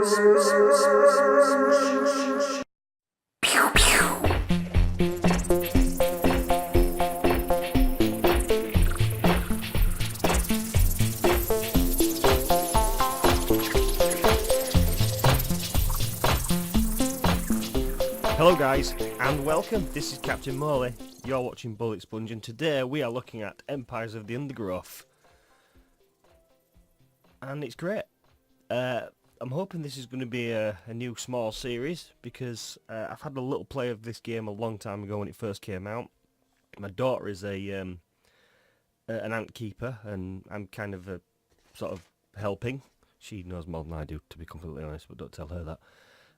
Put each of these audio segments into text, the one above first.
Hello guys, and welcome. This is Captain Morley. You're watching Bullet Sponge, and today we are looking at Empires of the Undergrowth. And it's great. I'm hoping this is going to be a new small series, because I've had a little play of this game a long time ago when it first came out. My daughter is an ant keeper, and I'm kind of sort of helping. She knows more than I do, to be completely honest, but don't tell her that.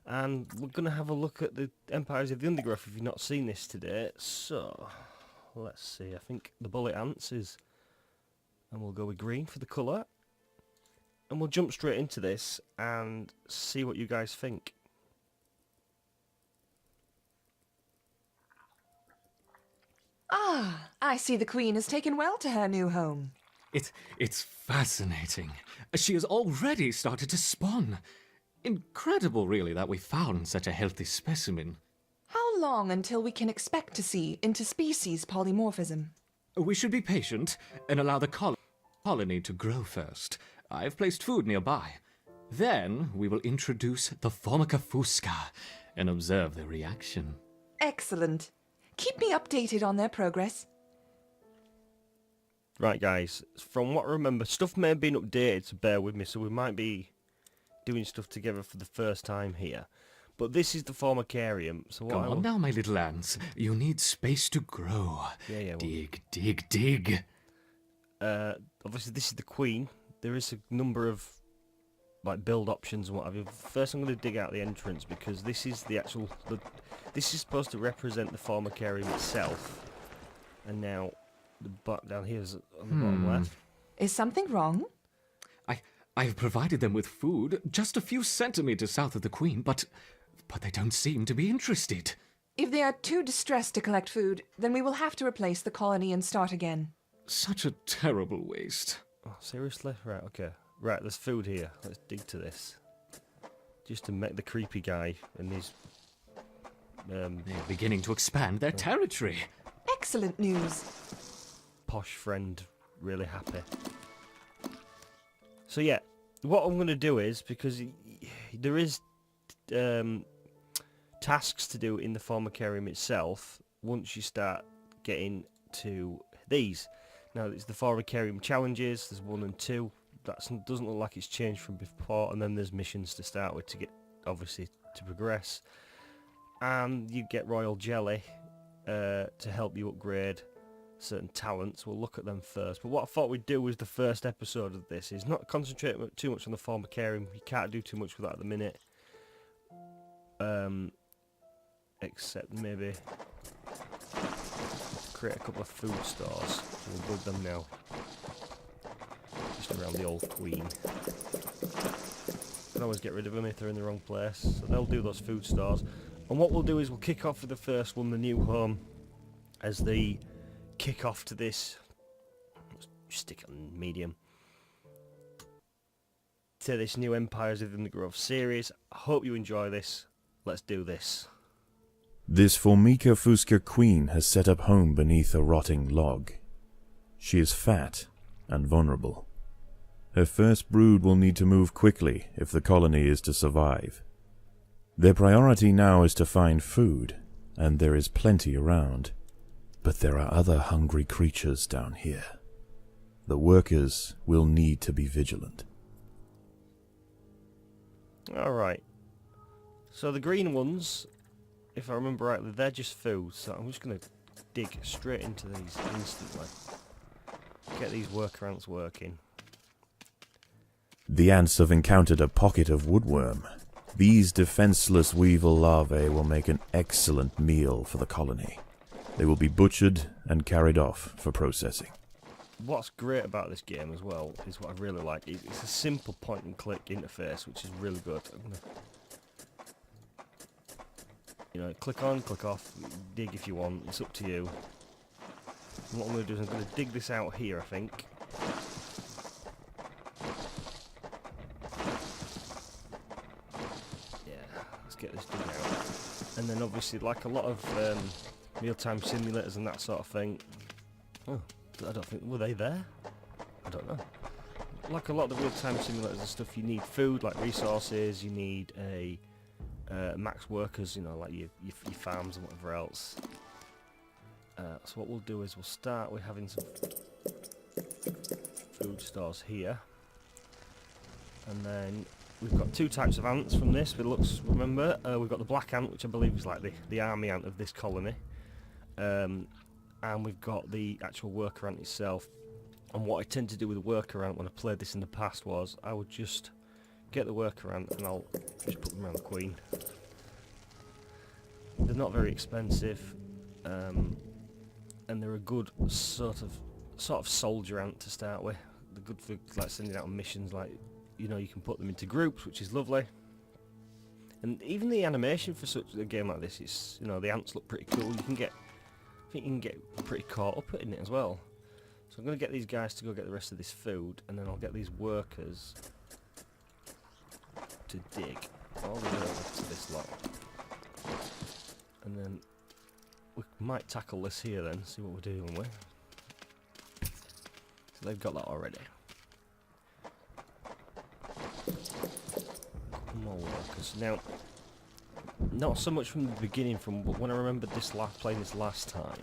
And we're going to have a look at the Empires of the Undergrowth if you've not seen this today. So, let's see. I think the bullet ants is... And we'll go with green for the colour. And we'll jump straight into this and see what you guys think. Ah, I see the Queen has taken well to her new home. It's fascinating. She has already started to spawn. Incredible, really, that we found such a healthy specimen. How long until we can expect to see interspecies polymorphism? We should be patient and allow the colony to grow first. I've placed food nearby. Then we will introduce the Formicarium and observe their reaction. Excellent. Keep me updated on their progress. Right, guys. From what I remember, stuff may have been updated, so bear with me. So we might be doing stuff together for the first time here. But this is the Formicarium. So what Come on now, my little ants. You need space to grow. Yeah. Dig, dig, dig. Obviously, this is the Queen. There is a number of like build options and what have you. First, I'm going to dig out the entrance because this is the actual. This is supposed to represent the Formicarium itself. And now the button down here is on the bottom left. Is something wrong? I have provided them with food just a few centimeters south of the Queen, but they don't seem to be interested. If they are too distressed to collect food, then we will have to replace the colony and start again. Such a terrible waste. Oh, seriously? Right, okay. Right, there's food here. Let's dig to this. Just to make the creepy guy and his... They're beginning to expand their territory. Excellent news. Posh friend really happy. So yeah, what I'm going to do is, because there is tasks to do in the Formicarium itself once you start getting to these. Now it's the Formicarium challenges, there's 1 and 2, that doesn't look like it's changed from before, and then there's missions to start with to get, obviously, to progress. And you get Royal Jelly to help you upgrade certain talents. We'll look at them first, but what I thought we'd do with the first episode of this is not concentrate too much on the Formicarium. You can't do too much with that at the minute, except maybe create a couple of food stores. So we'll build them now, just around the old Queen. Can always get rid of them if they're in the wrong place, so they'll do those food stores. And what we'll do is we'll kick off with the first one, the new home, as the kick off to this. Let's stick it on medium. To this new Empires of the Undergrowth series. I hope you enjoy this. Let's do this. This Formicarium queen has set up home beneath a rotting log. She is fat and vulnerable. Her first brood will need to move quickly if the colony is to survive. Their priority now is to find food, and there is plenty around. But there are other hungry creatures down here. The workers will need to be vigilant. Alright. So the green ones, if I remember rightly, they're just food. So I'm just going to dig straight into these instantly. Get these worker ants working. The ants have encountered a pocket of woodworm. These defenseless weevil larvae will make an excellent meal for the colony. They will be butchered and carried off for processing. What's great about this game as well is what I really like. It's a simple point and click interface, which is really good. You know, click on, click off, dig if you want. It's up to you. And what I'm going to do is I'm going to dig this out here, I think. get this dug out. And then obviously, like a lot of real-time simulators and that sort of thing. Oh, I don't think, were they there? I don't know. Like a lot of the real-time simulators and stuff, you need food, like resources, you need a max workers, you know, like your farms and whatever else. So what we'll do is we'll start with having some food stores here. And then we've got two types of ants from this. Remember, we've got the black ant, which I believe is like the army ant of this colony. And we've got the actual worker ant itself. And what I tend to do with the worker ant when I played this in the past was I would just get the worker ant and I'll just put them around the queen. They're not very expensive, and they're a good sort of soldier ant to start with. They're good for like sending out on missions, like, you know, you can put them into groups, which is lovely. And even the animation for such a game like this is, you know, the ants look pretty cool. I think you can get pretty caught up in it as well. So I'm going to get these guys to go get the rest of this food, and then I'll get these workers to dig all the way over to this lot. And then we might tackle this here then, see what we're dealing with. So they've got that already. More workers. Now, not so much from the beginning, from when I remembered playing this last time.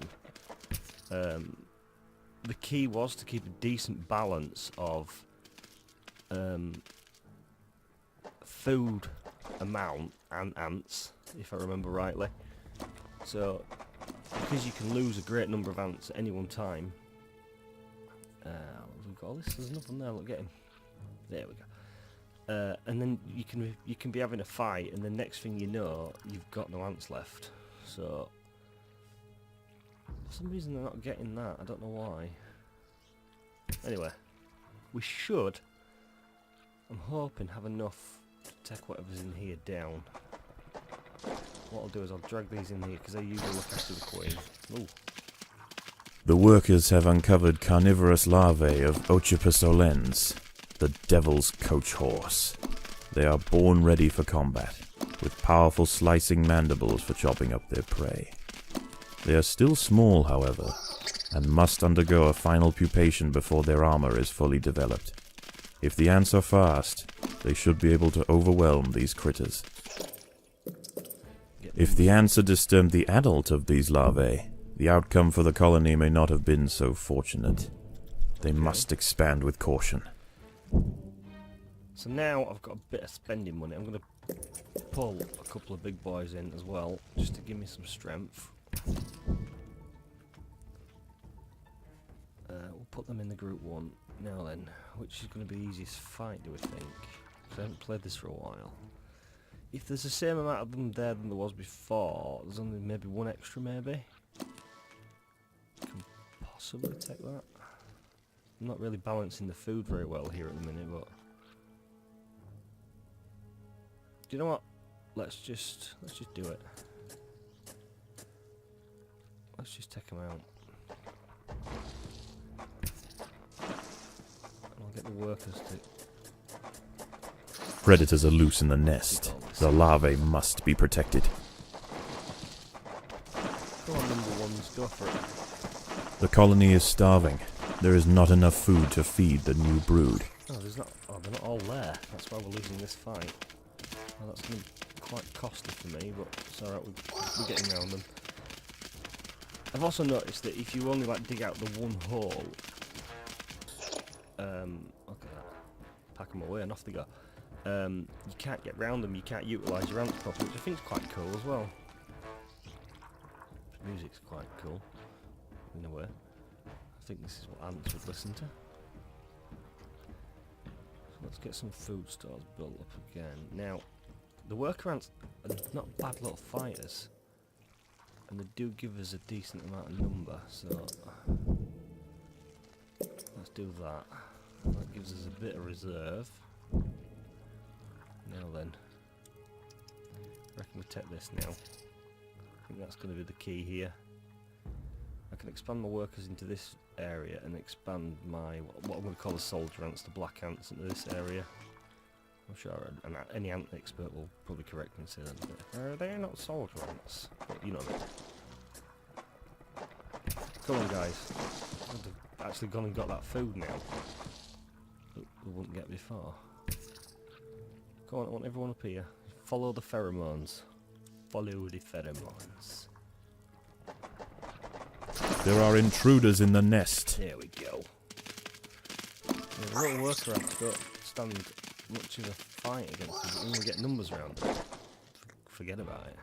The key was to keep a decent balance of food amount and ants, if I remember rightly. So, because you can lose a great number of ants at any one time. We've got all this. There's nothing there. Look, get him. There we go. And then you can be having a fight, and the next thing you know, you've got no ants left. So. For some reason they're not getting that, I don't know why. Anyway, we should, I'm hoping, have enough to take whatever's in here down. What I'll do is I'll drag these in here, because they usually look after the queen. Ooh. The workers have uncovered carnivorous larvae of Ocypus olens, the devil's coach horse. They are born ready for combat, with powerful slicing mandibles for chopping up their prey. They are still small, however, and must undergo a final pupation before their armor is fully developed. If the ants are fast, they should be able to overwhelm these critters. If the ants had disturbed the adult of these larvae, the outcome for the colony may not have been so fortunate. They must expand with caution. So now I've got a bit of spending money. I'm going to pull a couple of big boys in as well, just to give me some strength. We'll put them in the group 1. Now then, which is going to be the easiest fight, do we think? Because I haven't played this for a while. If there's the same amount of them there than there was before, there's only maybe one extra, maybe? Can possibly take that. I'm not really balancing the food very well here at the minute, but... Do you know what? Let's just do it. Let's just take them out. And I'll get the workers to... Predators are loose in the nest. The larvae must be protected. Go on, number ones, go for it. The colony is starving. There is not enough food to feed the new brood. Oh, they're not all there. That's why we're losing this fight. Well, that's going to be quite costly for me, but it's alright, we're getting around them. I've also noticed that if you only like dig out the one hole, okay, pack them away and off they go. You can't get round them, you can't utilise your ants properly, which I think is quite cool as well. The music's quite cool, in a way. I think this is what ants would listen to. So let's get some food stores built up again. Now, the worker ants are not bad little fighters. And they do give us a decent amount of number, so let's do that. That gives us a bit of reserve. Now then, I reckon we take this now. I think that's going to be the key here. I can expand my workers into this area and expand my, what I'm going to call the soldier ants, the black ants, into this area. I'm sure any ant expert will probably correct me and say that they're not soldier ants. But you know what I mean. Come on, guys. I've actually gone and got that food now. That we wouldn't get before. Come on, I want everyone up here. Follow the pheromones. Follow the pheromones. There are intruders in the nest. There we go. The little worker ants don't stand much of a fight against them, but when we get numbers around, forget about it.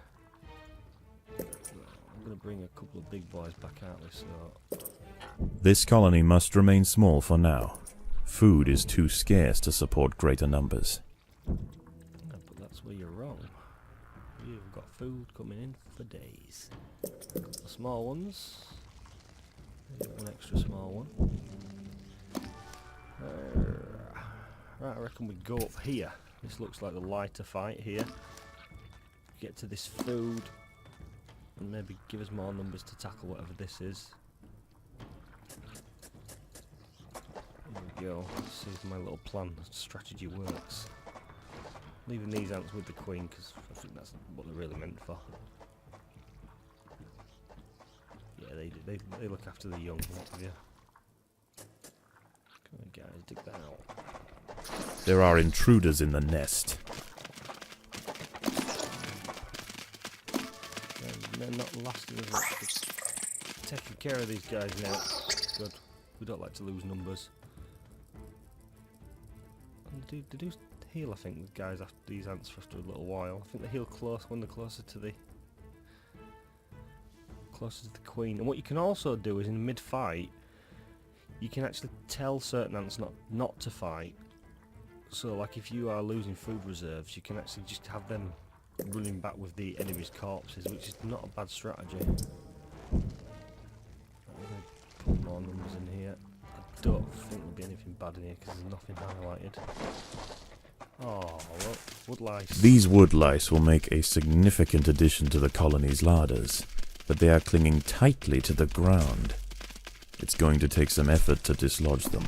I'm going to bring a couple of big boys back out this, so... This colony must remain small for now. Food is too scarce to support greater numbers. Yeah, but that's where you're wrong. You've got food coming in for days. The small ones. One extra small one. Right, I reckon we go up here. This looks like the lighter fight here. Get to this food and maybe give us more numbers to tackle whatever this is. There we go. Let's see if my little plan strategy works. Leaving these ants with the queen because I think that's what they're really meant for. Yeah, they look after the young, what have you. Come on, guys, dig that out. There are intruders in the nest. They're not lasting as much. Taking care of these guys now. Good. We don't like to lose numbers. And they do heal, I think, the guys after these ants after a little while. I think they heal close when they're closer to the queen. And what you can also do is in mid-fight, you can actually tell certain ants not to fight. So, like, if you are losing food reserves, you can actually just have them running back with the enemy's corpses, which is not a bad strategy. I'm going to put more numbers in here. I don't think there'll be anything bad in here because there's nothing highlighted. Oh, look, wood lice. These wood lice will make a significant addition to the colony's larders, but they are clinging tightly to the ground. It's going to take some effort to dislodge them.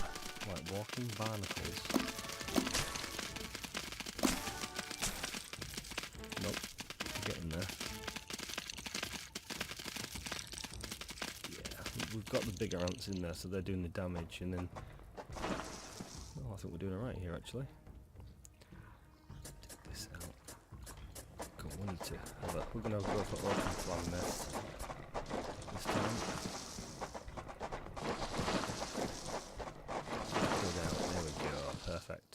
Like walking barnacles. Nope, we're getting there. Yeah, we've got the bigger ants in there, so they're doing the damage, and then... Oh, I think we're doing alright here, actually. Take this out. God, we need to have a... We're going to go for open plan nest this time. There we go, perfect.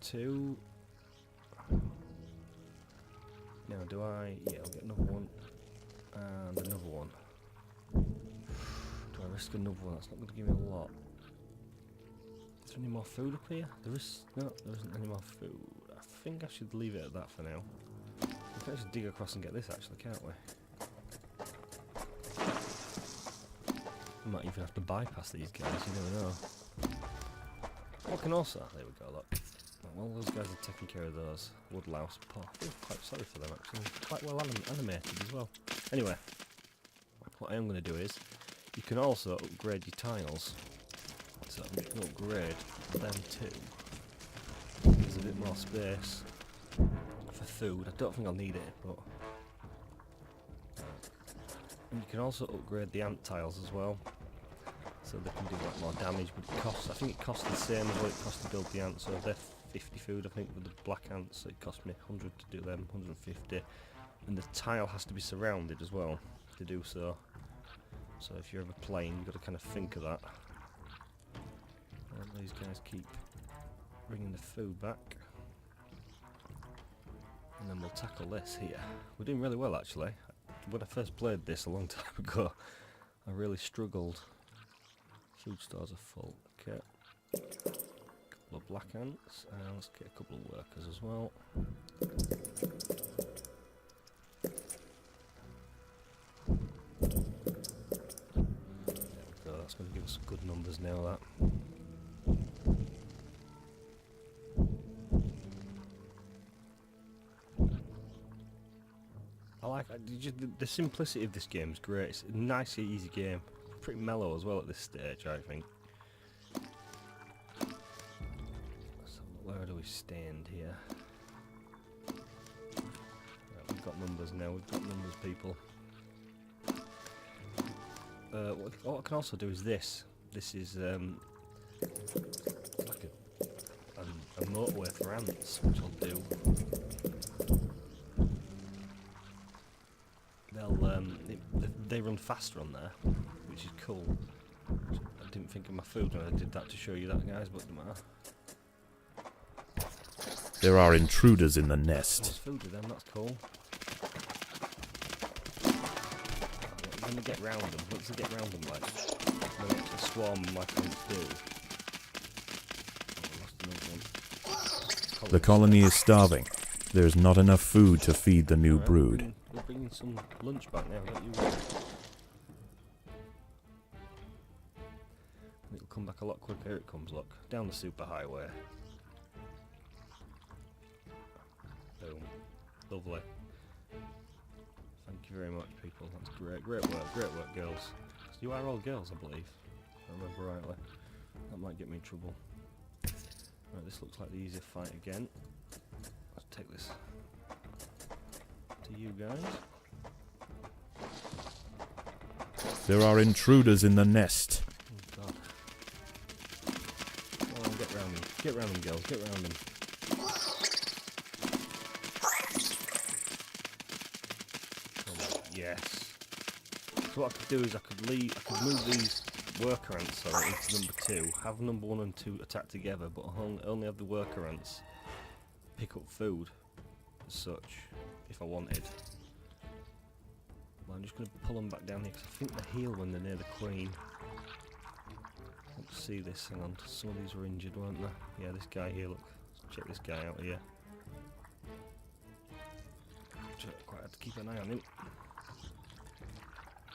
Two. Now, do I? Yeah, I'll get another one and another one. Do I risk another one? That's not going to give me a lot. Is there any more food up here? There is. No, there isn't any more food. I think I should leave it at that for now. We can actually dig across and get this, actually, can't we? We might even have to bypass these guys, you never know. What can also... There we go, look. Well, those guys are taking care of those. Wood louse. Oh, I feel quite sorry for them, actually. Quite well animated as well. Anyway, what I am going to do is, you can also upgrade your tiles. So you can upgrade them too. There's a bit more space for food. I don't think I'll need it, but... And you can also upgrade the ant tiles as well, so they can do like more damage. But it costs, I think it costs the same as what it costs to build the ants. So they're 50 food, I think, with the black ants. So it cost me 100 to do them, 150. And the tile has to be surrounded as well to do so. So if you're ever playing, you've got to kind of think of that. And these guys keep bringing the food back. And then we'll tackle this here. We're doing really well, actually. When I first played this a long time ago, I really struggled. Food stores are full. Okay. Couple of black ants, and let's get a couple of workers as well. There we go, that's going to give us some good numbers now, that. The simplicity of this game is great. It's a nice, easy game. pretty mellow as well at this stage, I think. So where do we stand here? Right, we've got numbers now. We've got numbers, people. What I can also do is this. This is like a motorway for ants, which I'll do. They run faster on there, which is cool. I didn't think of my food when I did that to show you that, guys, but it doesn't matter. There are intruders in the There's nest. food with them, that's cool. When they get round them, once they get round them, like, when they actually swarm like ants do. Oh, I lost another one. The colony is starving. There is not enough food to feed the new Alright, brood. We're bringing some lunch back now, don't you worry. It'll come back a lot quicker. Here it comes, look. Down the superhighway. Boom. Lovely. Thank you very much, people. That's great. Great work, girls. You are all girls, I believe. If I remember rightly. That might get me in trouble. Right, this looks like the easier fight again. Let's take this to you guys. There are intruders in the nest. Oh god. Come on, get round them. Get round them, girls. Get round them. Come on. Yes. So what I could do is I could move these worker ants into number 2, have number 1 and 2 attack together, but only have the worker ants pick up food as such, if I wanted. Well, I'm just going to pull them back down here because I think they heal when they're near the queen. Let's see this, hang on, some of these were injured, weren't they? Yeah, this guy here, look, let's check this guy out here. Quite had to keep an eye on him.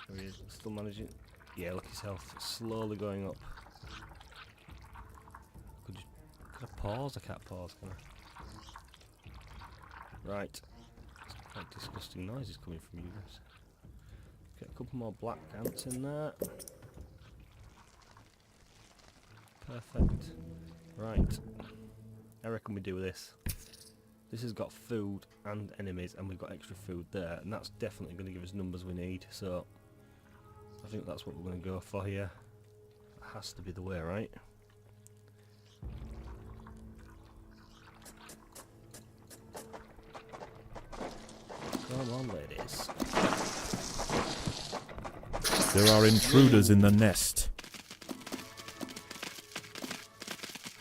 There he is, still managing. Yeah, look, his health is slowly going up. Could I pause? I can't pause, can I? Right. It's quite disgusting noises coming from you guys. Get a couple more black ants in there. Perfect. Right. I reckon we do this. This has got food and enemies, and we've got extra food there, and that's definitely going to give us numbers we need, so I think that's what we're going to go for here. That has to be the way, right? Come on, ladies. There are intruders in the nest.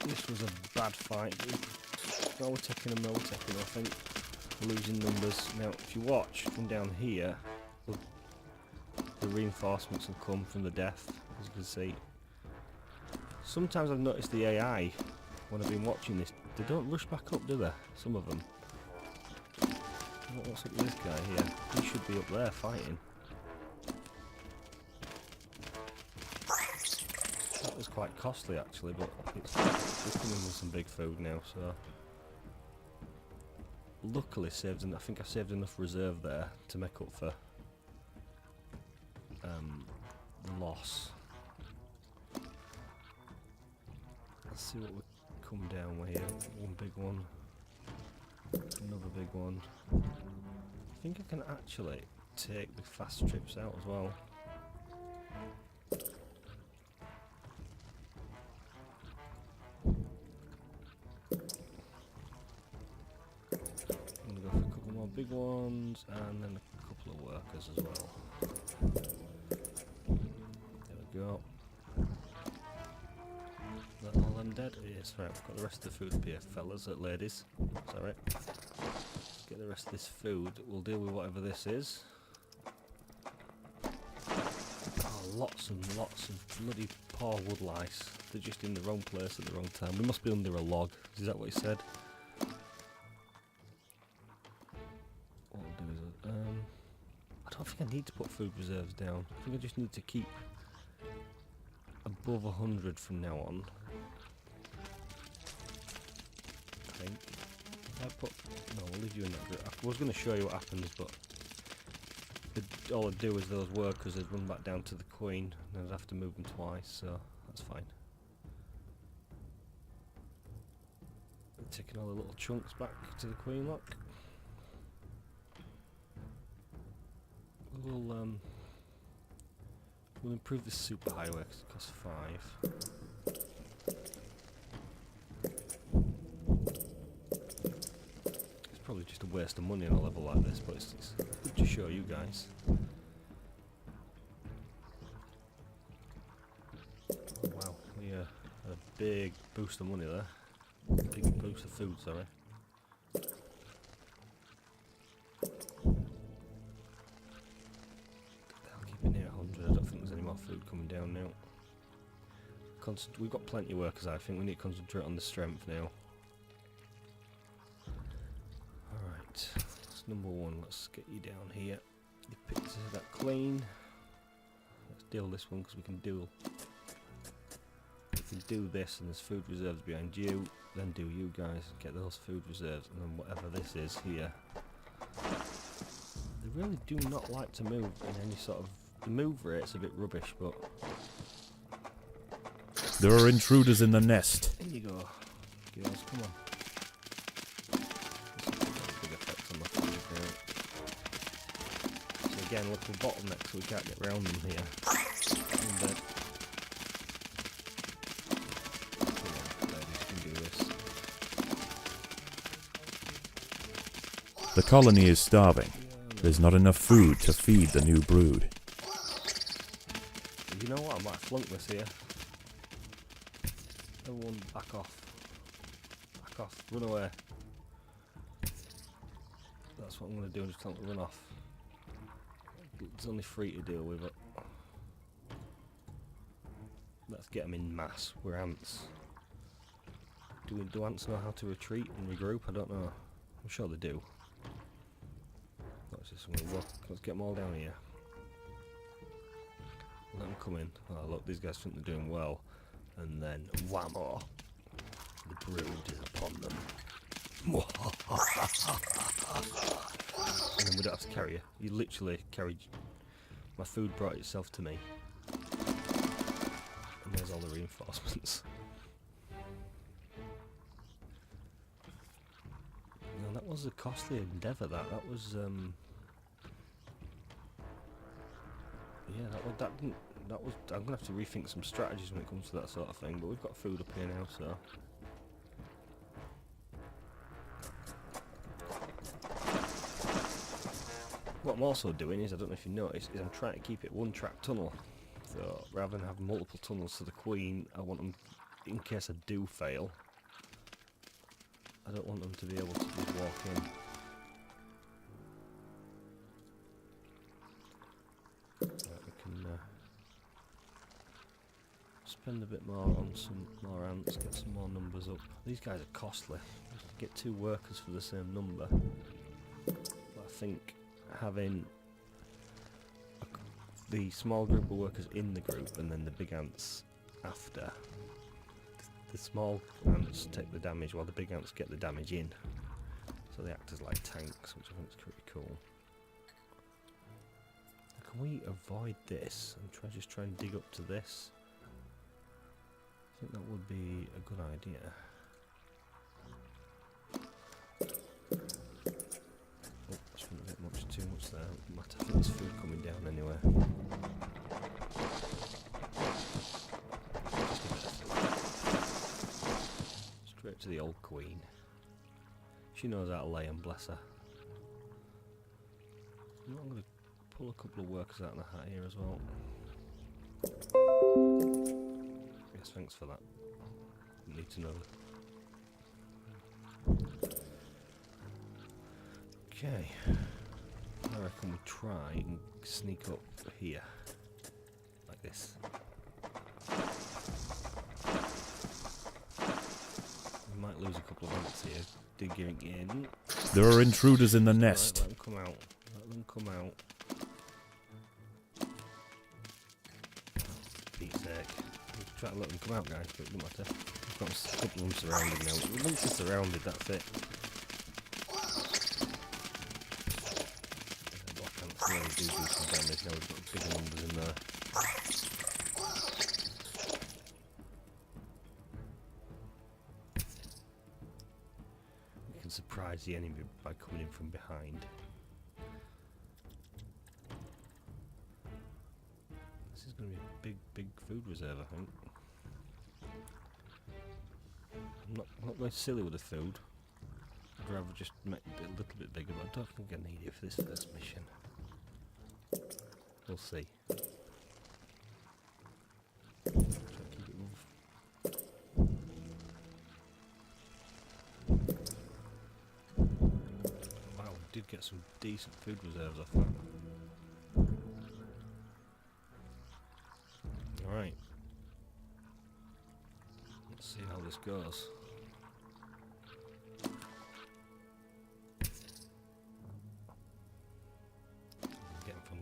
This was a bad fight. No, we're taking them, I think. We're losing numbers. Now, if you watch from down here, the reinforcements will come from the death, as you can see. Sometimes I've noticed the AI, when I've been watching this, they don't rush back up, do they? Some of them. What's up with this guy here? He should be up there fighting. That was quite costly actually, but it's coming with some big food now, so luckily saved. I think I saved enough reserve there to make up for the loss. Let's see what we come down with here. One big one, another big one. I think I can actually take the fast trips out as well. I'm gonna go for a couple more big ones and then a couple of workers as well. There we go. Is that all them dead? Yes, right, we've got the rest of the food up here, fellas, ladies. Sorry. Get the rest of this food. We'll deal with whatever this is. Oh, lots and lots of bloody poor wood lice. They're just in the wrong place at the wrong time. We must be under a log. Is that what he said? What we'll do is, I don't think I need to put food reserves down. I think I just need to keep above 100 from now on. I think. No, we'll leave you in that group. I was going to show you what happens, but all I'd do is those workers would run back down to the queen, and I'd have to move them twice, so that's fine. Taking all the little chunks back to the queen lock. We'll improve this super highway because it costs 5. It's probably just a waste of money on a level like this, but it's good to show you guys. Oh, wow, we had a big boost of money there. Big boost of food, sorry. I'll keep it near 100. I don't think there's any more food coming down now. We've got plenty of workers, I think. We need to concentrate on the strength now. Alright, that's number 1. Let's get you down here. You pick that clean. Let's deal this one because we can do this, and there's food reserves behind you. Then do you guys get those food reserves, and then whatever this is here. They really do not like to move in any sort of... The move rate's a bit rubbish, but... There are intruders in the nest. In you go. Girls, come on. Big effect on my food now. So again, little bottlenecks, so we can't get round them here. And, The colony is starving. There's not enough food to feed the new brood. You know what? I might flunk this here. Everyone back off. Back off. Run away. That's what I'm going to do. I'm just tell them to run off. It's only 3 to deal with it. Let's get them in mass. We're ants. Do ants know how to retreat and regroup? I don't know. I'm sure they do. Watch this one. Let's get them all down here. Let them come in. Oh look, these guys think they're doing well. And then whammo! The brood is upon them. And then we don't have to carry you. You literally carried... My food brought itself to me. And there's all the reinforcements. No, that was a costly endeavour, that was, yeah, that was, I'm gonna have to rethink some strategies when it comes to that sort of thing, but we've got food up here now, so. What I'm also doing is, I don't know if you noticed, is I'm trying to keep it one track tunnel. So, rather than have multiple tunnels to the queen, I want them, in case I do fail, I don't want them to be able to just walk in. Right, we can spend a bit more on some more ants, get some more numbers up. These guys are costly. Get 2 workers for the same number. But I think having the small group of workers in the group and then the big ants after. The small ants take the damage while the big ants get the damage in. So they act as like tanks, which I think is pretty cool. Can we avoid this and just try and dig up to this? I think that would be a good idea. Oh, that's been a bit much, too much there. I think there's food coming down anyway. Straight to the old queen. She knows how to lay them, bless her. I'm going to pull a couple of workers out of the hat here as well. Yes, thanks for that. Need to know. Okay. I reckon we try and sneak up here. Like this. We might lose a couple of minutes here digging in. There are intruders in the nest. Right, let them come out. Let them come out. Pete's sake. We'll try to let them come out, guys, but it doesn't matter. We've got a couple of them surrounded now. Once they're surrounded, that's it. really do some damage now. We've got bigger numbers in there. We can surprise the enemy by coming in from behind. This is going to be a big food reserve, I think. I'm not going silly with the food. I'd rather just make it a little bit bigger, but I don't think I need it for this first mission. We'll see. Try and keep it wow, we did get some decent food reserves off that. Alright. Let's see how this goes.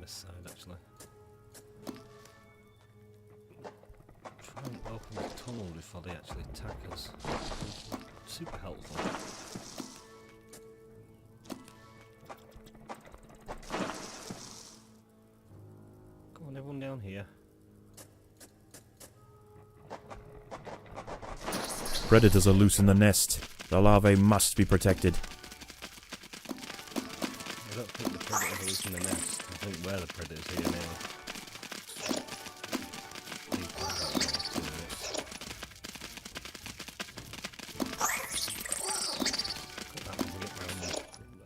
Side actually. Try and open the tunnel before they actually attack us. Super helpful. Come on, everyone down here. Predators are loose in the nest. The larvae must be protected. I don't think the predators are loose in the nest. I think we're the predators here now.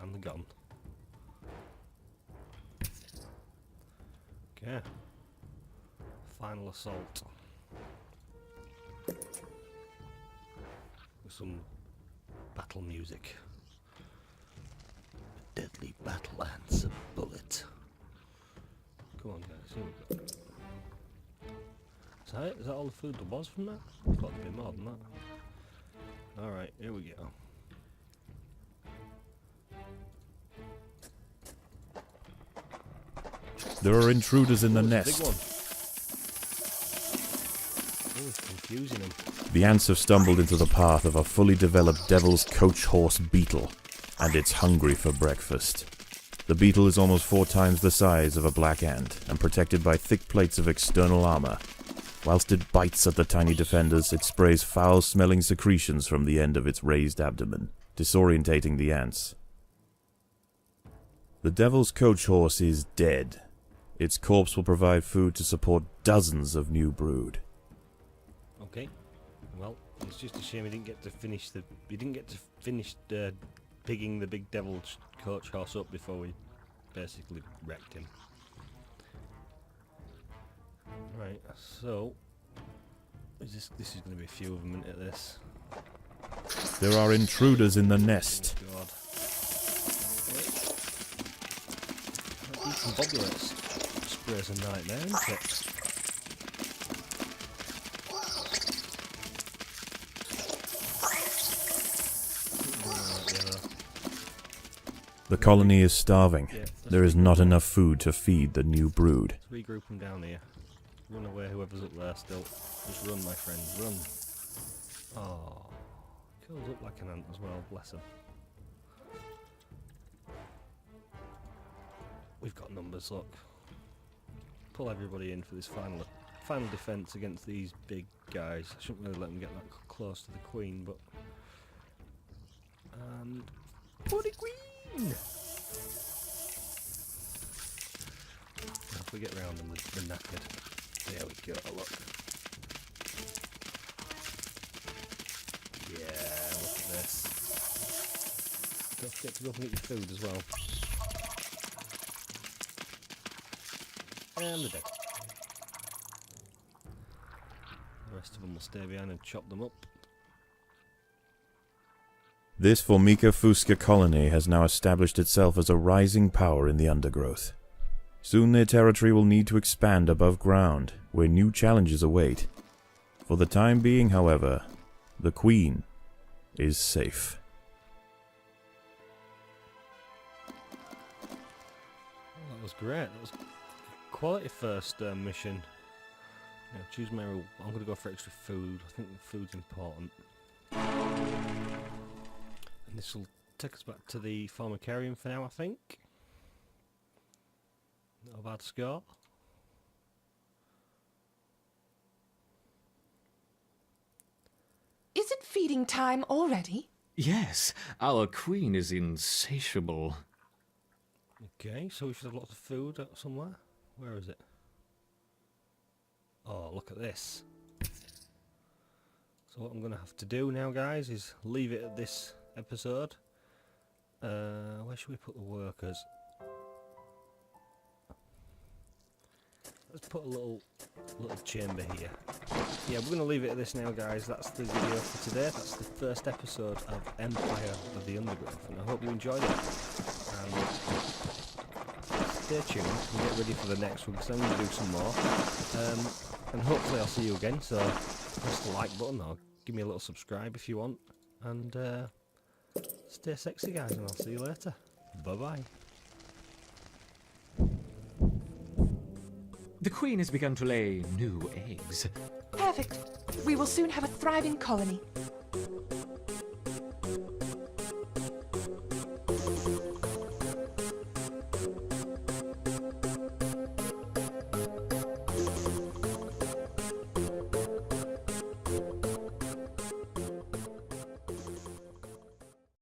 And they're gone. Okay. Final assault. With some battle music. A deadly battle ants a bullet. Come on, guys, here we go. Is that all the food there was from that? I thought there'd be more than that. Alright, here we go. There are intruders in the Big nest. one. Oh, it's confusing them. The ants have stumbled into the path of a fully developed devil's coach horse beetle, and it's hungry for breakfast. The beetle is almost 4 times the size of a black ant, and protected by thick plates of external armor. Whilst it bites at the tiny defenders, it sprays foul-smelling secretions from the end of its raised abdomen, disorientating the ants. The devil's coach horse is dead. Its corpse will provide food to support dozens of new brood. Okay. Well, it's just a shame we didn't get to finish pigging the big devil's coach horse up before we basically wrecked him. Right, so this is going to be a few of them into this. There are intruders in the nest. Oh God. Wait. Discombobulates sprays a nightmare, isn't it? The colony is starving. Yeah, There is not enough food to feed the new brood. let's regroup them down here. Run away, whoever's up there still. Just run, my friend, run. Oh, curls up like an ant as well, bless him. We've got numbers, look. Pull everybody in for this final defence against these big guys. I shouldn't really let them get that close to the queen, but... And... For the queen! If we get round them, they're knackered. There we go, look. Yeah, look at this. Don't forget to go and get your food as well. And they're dead. The rest of them will stay behind and chop them up. This Formica fusca colony has now established itself as a rising power in the Undergrowth. Soon their territory will need to expand above ground, where new challenges await. For the time being, however, the Queen is safe. Oh, that was great. That was quality first mission. Now choose my rule. I'm going to go for extra food. I think food's important. And this will take us back to the Formicarium for now, I think. Not a bad score. Is it feeding time already? Yes, our queen is insatiable. Okay, so we should have lots of food somewhere. Where is it? Oh, look at this. So what I'm going to have to do now, guys, is leave it at this episode. Where should we put the workers? Let's put a little chamber here. Yeah, we're going to leave it at this now, guys. That's the video for today. That's the first episode of Empire of the Undergrowth, and I hope you enjoyed it. And stay tuned and get ready for the next one, because I'm going to do some more. And hopefully I'll see you again, so press the like button or give me a little subscribe if you want. And stay sexy, guys, and I'll see you later. Bye-bye. The queen has begun to lay new eggs. Perfect. We will soon have a thriving colony.